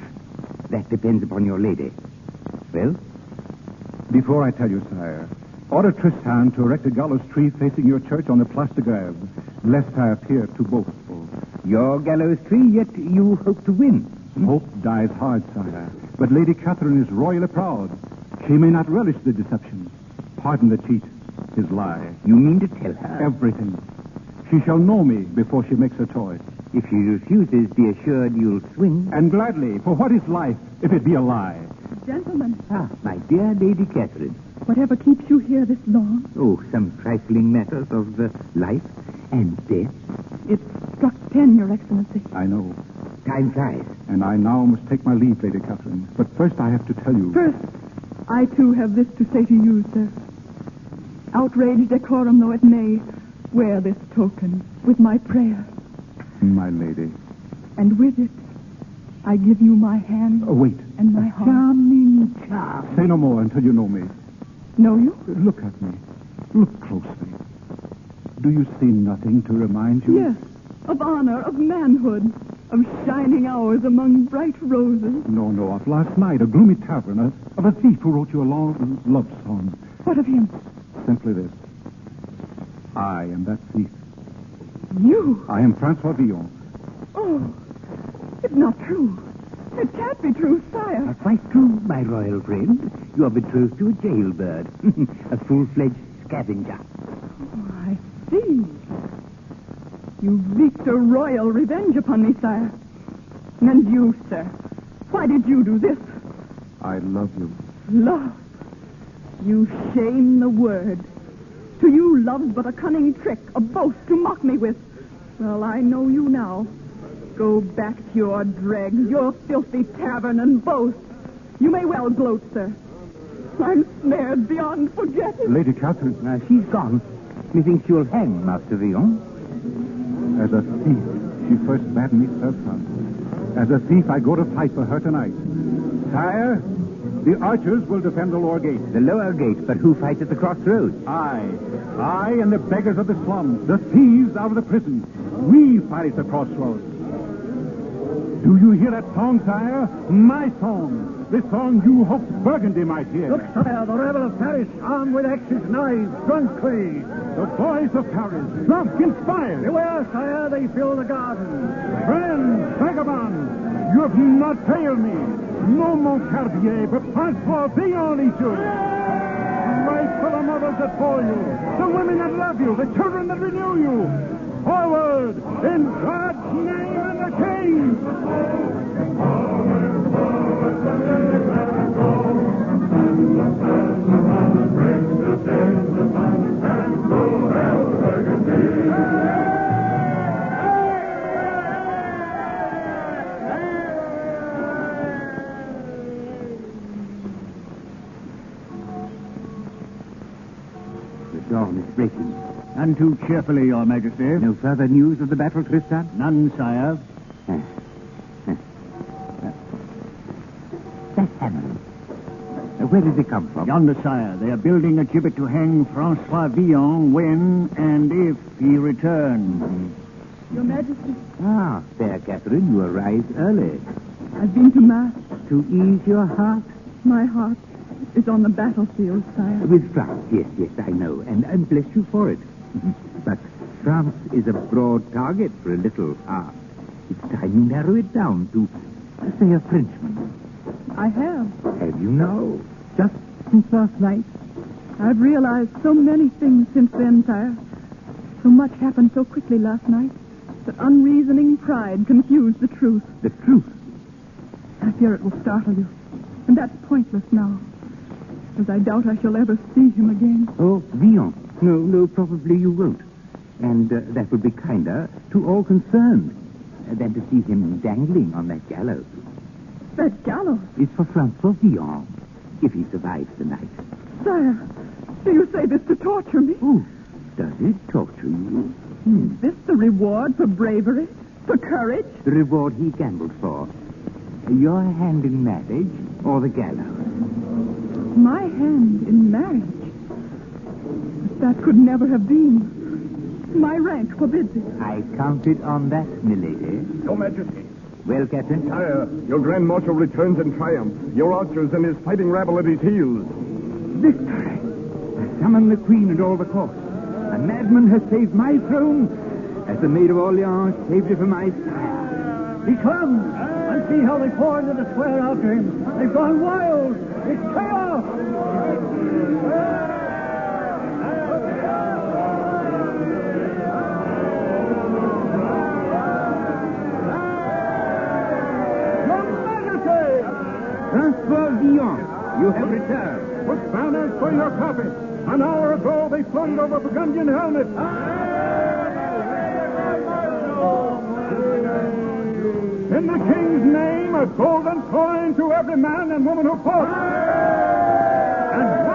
That depends upon your lady. Well? Before I tell you, sire, order Tristan to erect a gallows tree facing your church on the Place de Grève, lest I appear too boastful. Your gallows tree, yet you hope to win. Hope dies hard, sire. But Lady Catherine is royally proud. She may not relish the deception. Pardon the cheat, his lie. You mean to tell her? Everything. She shall know me before she makes her choice. If she refuses, be assured you'll swing. And gladly, for what is life if it be a lie? Gentlemen, My dear Lady Catherine. whatever keeps you here this long? Oh, some trifling matters of life and death. It's struck 10, Your Excellency. I know. Time flies. And I now must take my leave, Lady Catherine. But first I have to tell you... First, I too have this to say to you, sir. Outraged decorum though it may, wear this token with my prayer. My lady. And with it, I give you my hand Wait. and my heart. Charming. Say no more until you know me. Know you? Look at me. Look closely. Do you see nothing to remind you? Yes, of honor, of manhood, of shining hours among bright roses. No, of last night, a gloomy tavern, of a thief who wrote you a long love song. What of him? Simply this. I am that thief. You? I am Francois Villon. Oh, it's not true. It can't be true, sire. Quite true, my royal friend. You are betrothed to a jailbird. A full-fledged scavenger. Oh, I see. You've wreaked a royal revenge upon me, sire. And you, sir, why did you do this? I love you. Love. You shame the word. To you, love's but a cunning trick, a boast to mock me with. Well, I know you now. Go back to your dregs, your filthy tavern, and boast. You may well gloat, sir. I'm snared beyond forgetting. Lady Catherine. She's gone. Methinks you'll hang, Master Villon. As a thief, she first bade me serve. As a thief, I go to fight for her tonight. Sire, the archers will defend the lower gate. The lower gate, but who fights at the crossroads? I and the beggars of the slums, the thieves out of the prison. We fight at the crossroads. Do you hear that song, sire? My song. The song you hoped Burgundy might hear. Look, sire, the rebel of Paris, armed with axes, knives, drunkenly. The boys of Paris, drunk, inspired. Beware, sire, they fill the garden. Friends, vagabonds, you have not failed me. No Montcartier, but Francois Villon each you. Fight for the mothers that bore you, the women that love you, the children that renew you. Forward, in God's name and the King! The dawn is breaking. None too cheerfully, Your Majesty. No further news of the battle, Tristan? None, sire. That hammer. Where did it come from? Yonder, sire. They are building a gibbet to hang Francois Villon when and if he returns. Your Majesty, Ah, fair Catherine, you arrived early. I've been to Mass. To ease your heart? My heart is on the battlefield, sire. With France, yes, I know. And bless you for it. But France is a broad target for a little heart. It's time you narrow it down to, say, a Frenchman. I have. Have you now? Just since last night? I've realized so many things since then, sire. So much happened so quickly last night that unreasoning pride confused the truth. The truth? I fear it will startle you. And that's pointless now, as I doubt I shall ever see him again. Oh, Villon. No, probably you won't. And that would be kinder to all concerned than to see him dangling on that gallows. That gallows? It's for Francois Villon, if he survives the night. Sire, do you say this to torture me? Oh, does it torture you? Is this the reward for bravery? For courage? The reward he gambled for. Your hand in marriage or the gallows? My hand in marriage? But that could never have been. My rank forbids it. I counted on that, milady. Your Majesty. Well, Captain? Sire, your Grand Marshal returns in triumph. Your archers and his fighting rabble at his heels. Victory! I summon the Queen and all the court. A madman has saved my throne, as the Maid of Orleans saved it for my sire. He comes! And see how they pour into the square after him. They've gone wild! It's chaos! Francois Villon, you have returned. Put banners for your coffin. An hour ago, they flung over Burgundian helmets. In the king's name, a golden coin to every man and woman who fought. And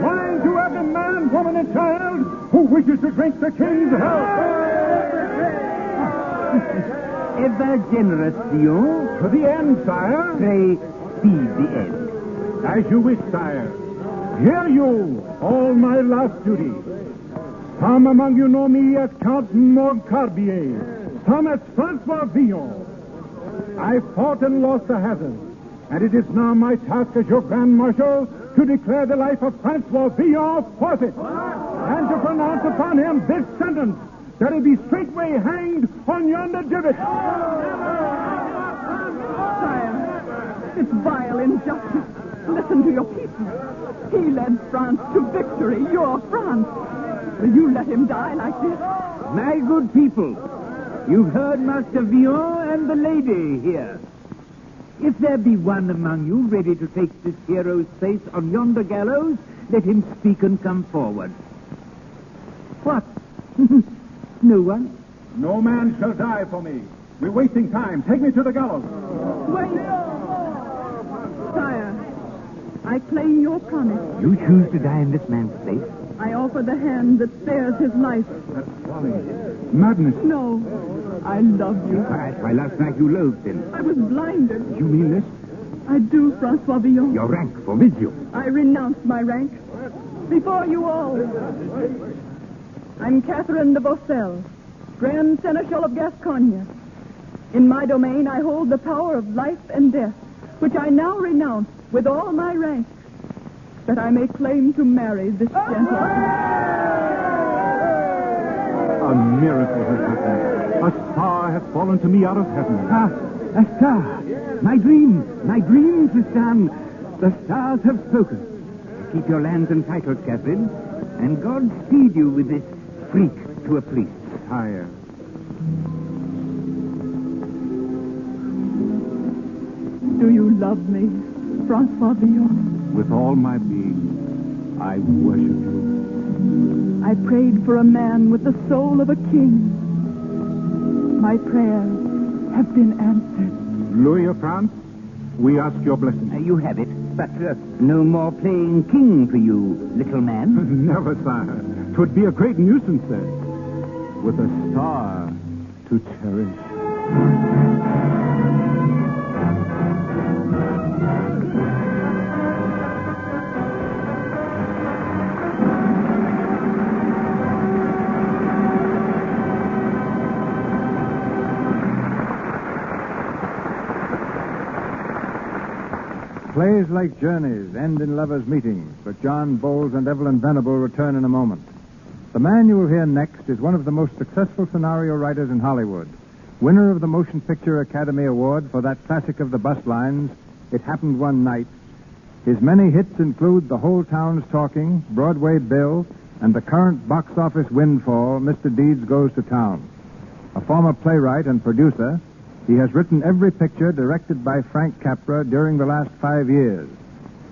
wine to every man, woman, and child who wishes to drink the king's health. Ever generous, Villon. To the end, sire. Pray, speed the end. As you wish, sire. Hear you, all my last duty. Some among you know me as Count Montcarbier, some as Francois Villon. I fought and lost a hazard, and it is now my task as your Grand Marshal to declare the life of Francois Villon forfeit, and to pronounce upon him this sentence, that he be straightway hanged on yonder gibbet. Sire, it's vile injustice. Listen to your people. He led France to victory, your France. Will you let him die like this? My good people, you've heard Master Villon and the lady here. If there be one among you ready to take this hero's place on yonder gallows, let him speak and come forward. What? No one? No man shall die for me. We're wasting time. Take me to the gallows. Wait. Sire, I claim your promise. You choose to die in this man's place? I offer the hand that spares his life. That's folly. Madness. No, I love you. That's why last night you loathed him. I was blinded. You mean this? I do, Francois Villon. Your rank forbids you. I renounce my rank. Before you all. I'm Catherine de Beaucel, Grand Seneschal of Gascogne. In my domain, I hold the power of life and death, which I now renounce with all my rank, that I may claim to marry this gentleman. A miracle has happened. A star has fallen to me out of heaven. Ah, a star. My dream, Tristan. The stars have spoken. Keep your lands and titles, Catherine, and God speed you with this freak to a priest. Sire. Do you love me, Francois Villon? With all my being, I worship you. I prayed for a man with the soul of a king. My prayers have been answered. Louis of France, we ask your blessing. You have it, but no more playing king for you, little man. Never, sire. 'Twould be a great nuisance then, with a star to cherish. Plays like journeys end in lovers' meetings, but John Bowles and Evelyn Venable return in a moment. The man you will hear next is one of the most successful scenario writers in Hollywood, winner of the Motion Picture Academy Award for that classic of the bus lines, It Happened One Night. His many hits include The Whole Town's Talking, Broadway Bill, and the current box office windfall, Mr. Deeds Goes to Town. A former playwright and producer, he has written every picture directed by Frank Capra during the last 5 years.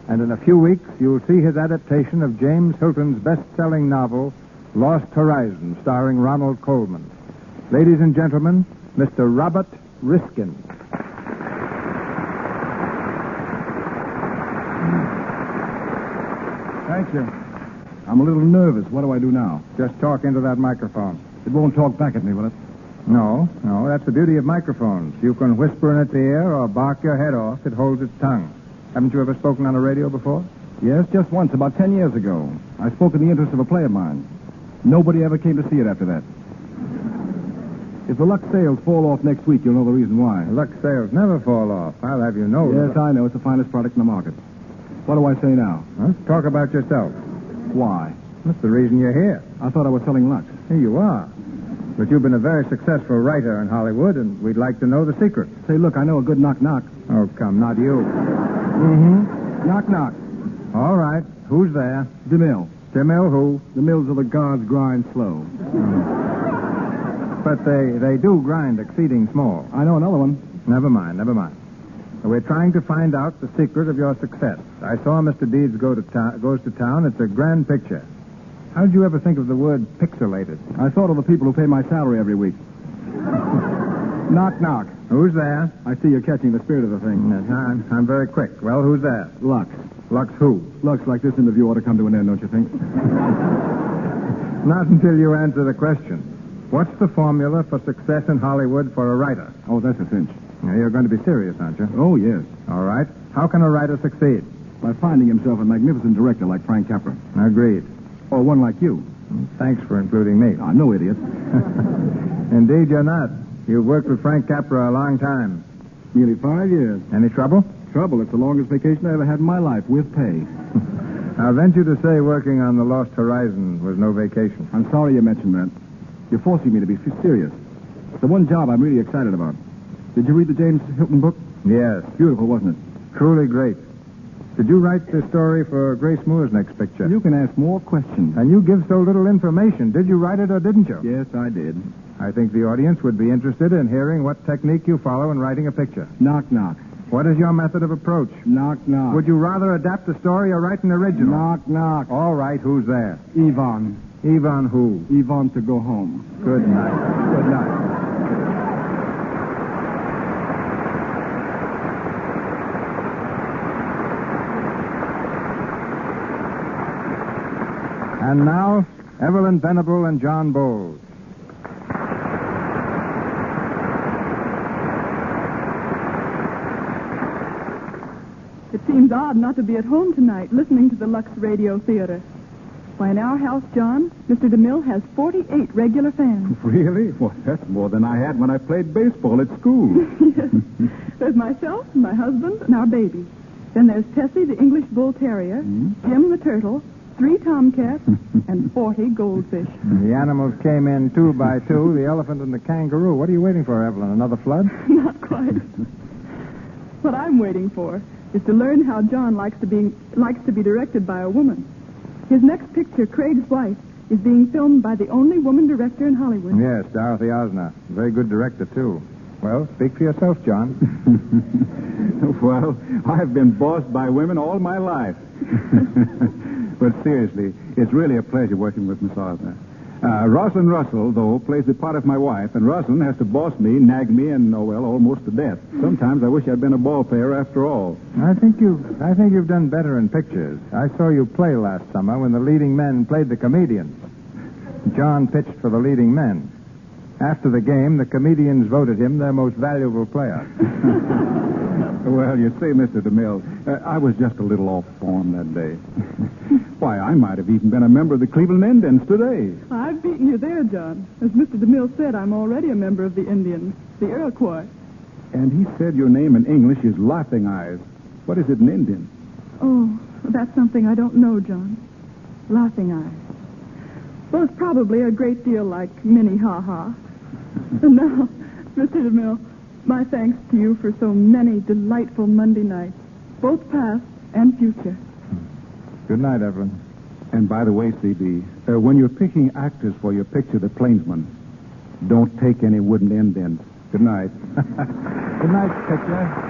And in a few weeks, you'll see his adaptation of James Hilton's best-selling novel, Lost Horizon, starring Ronald Colman. Ladies and gentlemen, Mr. Robert Riskin. Thank you. I'm a little nervous. What do I do now? Just talk into that microphone. It won't talk back at me, will it? No, that's the beauty of microphones. You can whisper in its ear or bark your head off. It holds its tongue. Haven't you ever spoken on the radio before? Yes, just once, about 10 years ago. I spoke in the interest of a play of mine. Nobody ever came to see it after that. If the Lux sales fall off next week, you'll know the reason why. Lux sales never fall off. I'll have you know. Yes, I know. It's the finest product in the market. What do I say now? Huh? Talk about yourself. Why? That's the reason you're here. I thought I was selling Lux. Here you are. But you've been a very successful writer in Hollywood, and we'd like to know the secret. Say, look, I know a good knock-knock. Oh, come, not you. Mm-hmm. Knock-knock. All right. Who's there? DeMille. DeMille who? The mills of the gods grind slow. But they do grind exceeding small. I know another one. Never mind. We're trying to find out the secret of your success. I saw Mr. Deeds Goes to Town. It's a grand picture. How did you ever think of the word pixelated? I thought of the people who pay my salary every week. Knock-knock. Who's there? I see you're catching the spirit of the thing. I'm very quick. Well, who's there? Lux. Lux who? Looks like this interview ought to come to an end, don't you think? Not until you answer the question. What's the formula for success in Hollywood for a writer? Oh, that's a cinch. Now, you're going to be serious, aren't you? Oh, yes. All right. How can a writer succeed? By finding himself a magnificent director like Frank Capra. Agreed. Or one like you. Thanks for including me. Ah, no idiot. Indeed, you're not. You've worked with Frank Capra a long time. Nearly 5 years. Any trouble? Trouble, it's the longest vacation I ever had in my life, with pay. I'll venture to say working on The Lost Horizon was no vacation. I'm sorry you mentioned that. You're forcing me to be serious. It's the one job I'm really excited about. Did you read the James Hilton book? Yes. Beautiful, wasn't it? Truly great. Did you write the story for Grace Moore's next picture? You can ask more questions. And you give so little information. Did you write it or didn't you? Yes, I did. I think the audience would be interested in hearing what technique you follow in writing a picture. Knock, knock. What is your method of approach? Knock, knock. Would you rather adapt the story or write an original? Knock, knock. All right, who's there? Yvonne. Yvonne who? Yvonne to go home. Good night. Good night. And now, Evelyn Venable and John Bowles. It seems odd not to be at home tonight listening to the Lux Radio Theater. Why, in our house, John, Mr. DeMille has 48 regular fans. Really? Well, that's more than I had when I played baseball at school. Yes. There's myself, my husband, and our baby. Then there's Tessie, the English Bull Terrier, Jim the Turtle, 3 tomcats, and 40 goldfish. The animals came in 2 by 2, the elephant and the kangaroo. What are you waiting for, Evelyn? Another flood? Not quite. What I'm waiting for is to learn how John likes to be directed by a woman. His next picture, Craig's Wife, is being filmed by the only woman director in Hollywood. Yes, Dorothy Osner. Very good director, too. Well, speak for yourself, John. Well, I've been bossed by women all my life. But seriously, it's really a pleasure working with Miss Osner. Rosalind Russell, though, plays the part of my wife, and Rosalind has to boss me, nag me, and, almost to death. Sometimes I wish I'd been a ball player after all. I think you've done better in pictures. I saw you play last summer when the leading men played the comedians. John pitched for the leading men. After the game, the comedians voted him their most valuable player. Well, you see, Mr. DeMille, I was just a little off form that day. Why, I might have even been a member of the Cleveland Indians today. I've beaten you there, John. As Mr. DeMille said, I'm already a member of the Indians, the Iroquois. And he said your name in English is Laughing Eyes. What is it in Indian? Oh, that's something I don't know, John. Laughing Eyes. Well, it's probably a great deal like Minnie Ha Ha. And now, Mr. DeMille, my thanks to you for so many delightful Monday nights, both past and future. Good night, Evelyn. And by the way, C.B., when you're picking actors for your picture, The Plainsman, don't take any wooden indents. Good night. Good night, picture.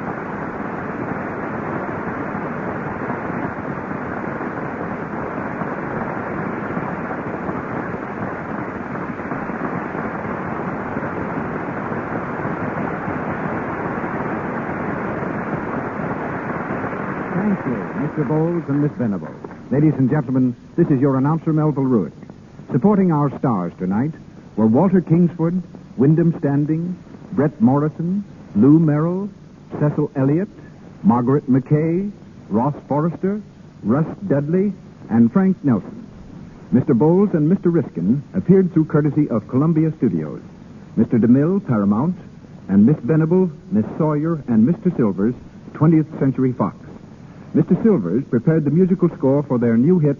Thank you, Mr. Bowles and Miss Venable. Ladies and gentlemen, this is your announcer, Melville Ruick. Supporting our stars tonight were Walter Kingsford, Wyndham Standing, Brett Morrison, Lou Merrill, Cecil Elliott, Margaret McKay, Ross Forrester, Russ Dudley, and Frank Nelson. Mr. Bowles and Mr. Riskin appeared through courtesy of Columbia Studios. Mr. DeMille, Paramount, and Miss Venable, Miss Sawyer, and Mr. Silvers, 20th Century Fox. Mr. Silvers prepared the musical score for their new hit,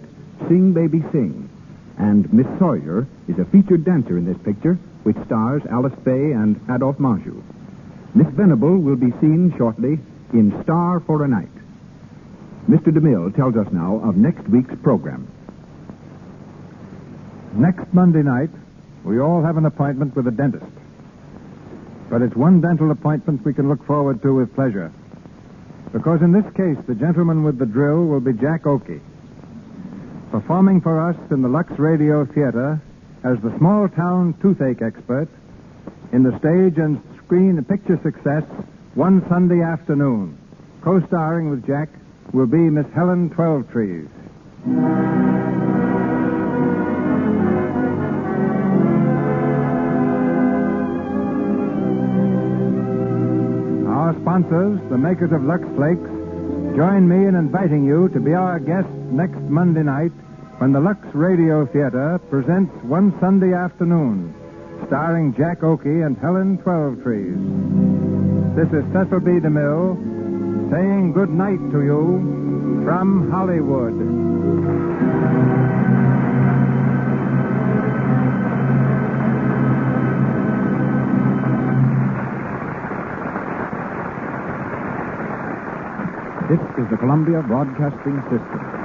Sing Baby Sing. And Miss Sawyer is a featured dancer in this picture, which stars Alice Faye and Adolphe Manjou. Miss Venable will be seen shortly in Star for a Night. Mr. DeMille tells us now of next week's program. Next Monday night, we all have an appointment with a dentist. But it's one dental appointment we can look forward to with pleasure. Because in this case, the gentleman with the drill will be Jack Oakey. Performing for us in the Lux Radio Theater as the small-town toothache expert in the stage and screen a picture success one Sunday afternoon. Co-starring with Jack will be Miss Helen Twelvetrees. Our sponsors, the makers of Lux Flakes, join me in inviting you to be our guests next Monday night when the Lux Radio Theater presents One Sunday Afternoon, starring Jack Oakey and Helen Twelvetrees. This is Cecil B. DeMille saying good night to you from Hollywood. This is the Columbia Broadcasting System.